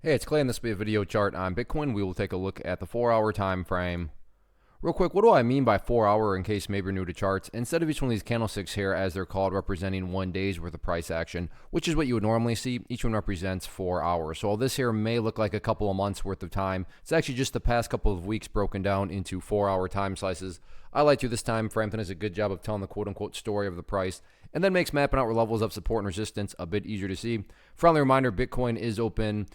Hey, it's Clay, and this will be a video chart on Bitcoin. We will take a look at the 4-hour time frame. Real quick, what do I mean by 4-hour in case maybe you're new to charts? Instead of each one of these candlesticks here, as they're called, representing 1 day's worth of price action, which is what you would normally see, each one represents 4 hours. So this here may look like a couple of months worth of time. It's actually just the past couple of weeks broken down into 4-hour time slices. I like to this time frame. Frampton does a good job of telling the quote-unquote story of the price, and then makes mapping out levels of support and resistance a bit easier to see. Friendly reminder, Bitcoin is open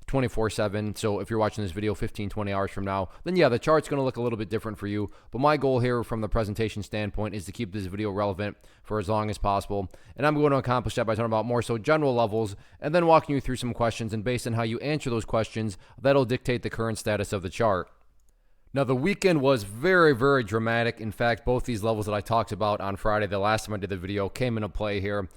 24/7. So if you're watching this video 15-20 hours from now, then yeah, the chart's going to look a little bit different for you. But my goal here from the presentation standpoint is to keep this video relevant for as long as possible. And I'm going to accomplish that by talking about more so general levels and then walking you through some questions. And based on how you answer those questions, that'll dictate the current status of the chart. Now, the weekend was very, very dramatic. In fact, both these levels that I talked about on Friday, the last time I did the video, came into play here.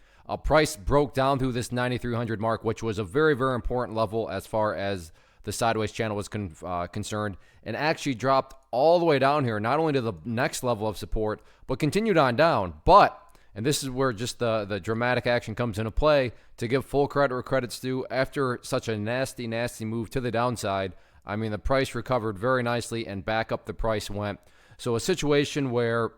Price broke down through this 9,300 mark, which was a very, very important level as far as the sideways channel was concerned, and actually dropped all the way down here, not only to the next level of support, but continued on down. But, and this is where just the dramatic action comes into play, to give full credit where credit's due, after such a nasty, nasty move to the downside, I mean, the price recovered very nicely and back up the price went. So a situation where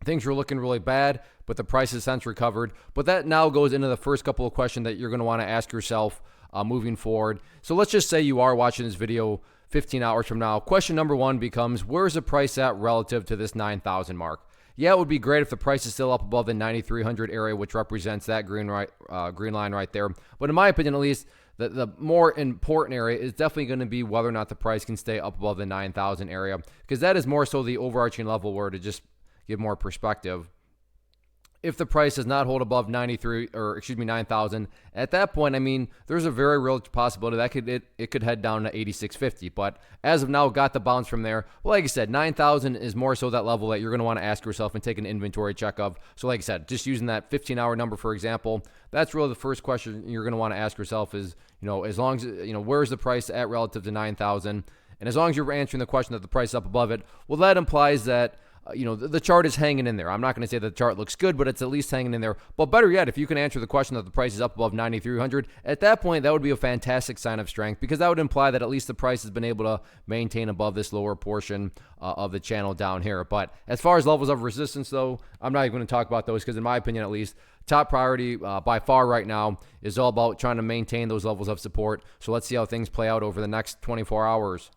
things were looking really bad, but the price has since recovered. But that now goes into the first couple of questions that you're going to want to ask yourself moving forward. So let's just say you are watching this video 15 hours from now. Question number one becomes, where's the price at relative to this 9,000 mark? Yeah, it would be great if the price is still up above the 9,300 area, which represents that green line right there. But in my opinion, at least, the more important area is definitely going to be whether or not the price can stay up above the 9,000 area, because that is more so the overarching level where to just give more perspective. If the price does not hold above 9,000, at that point, I mean, there's a very real possibility that it could head down to 8,650. But as of now, got the bounce from there. Well, like I said, 9,000 is more so that level that you're going to want to ask yourself and take an inventory check of. So like I said, just using that 15-hour number, for example, that's really the first question you're going to want to ask yourself is, as long as, where's the price at relative to 9,000? And as long as you're answering the question that the price is up above it, well, that implies that the chart is hanging in there. I'm not going to say that the chart looks good, but it's at least hanging in there. But better yet, if you can answer the question that the price is up above 9,300, at that point, that would be a fantastic sign of strength, because that would imply that at least the price has been able to maintain above this lower portion of the channel down here. But as far as levels of resistance, though, I'm not even going to talk about those, because in my opinion, at least, top priority by far right now is all about trying to maintain those levels of support. So let's see how things play out over the next 24 hours.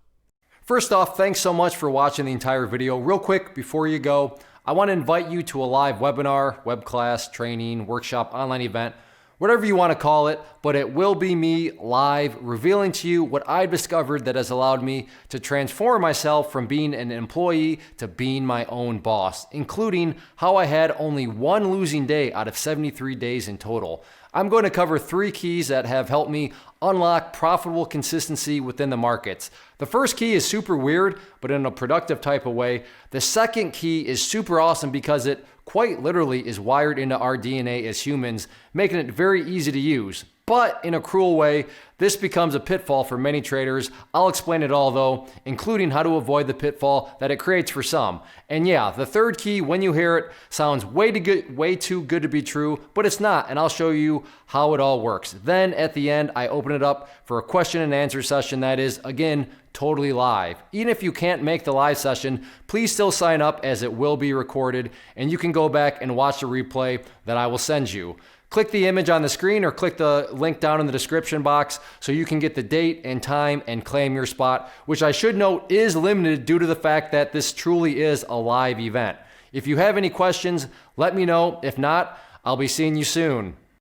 First off, thanks so much for watching the entire video. Real quick, before you go, I want to invite you to a live webinar, web class, training, workshop, online event, whatever you want to call it, but it will be me live revealing to you what I've discovered that has allowed me to transform myself from being an employee to being my own boss, including how I had only one losing day out of 73 days in total. I'm going to cover 3 keys that have helped me unlock profitable consistency within the markets. The first key is super weird, but in a productive type of way. The second key is super awesome because it quite literally is wired into our DNA as humans, making it very easy to use. But in a cruel way, this becomes a pitfall for many traders. I'll explain it all though, including how to avoid the pitfall that it creates for some. And yeah, the third key, when you hear it, sounds way too good to be true, but it's not, and I'll show you how it all works. Then at the end, I open it up for a question and answer session that is, again, totally live. Even if you can't make the live session, please still sign up, as it will be recorded, and you can go back and watch the replay that I will send you. Click the image on the screen or click the link down in the description box so you can get the date and time and claim your spot, which I should note is limited due to the fact that this truly is a live event. If you have any questions, let me know. If not, I'll be seeing you soon.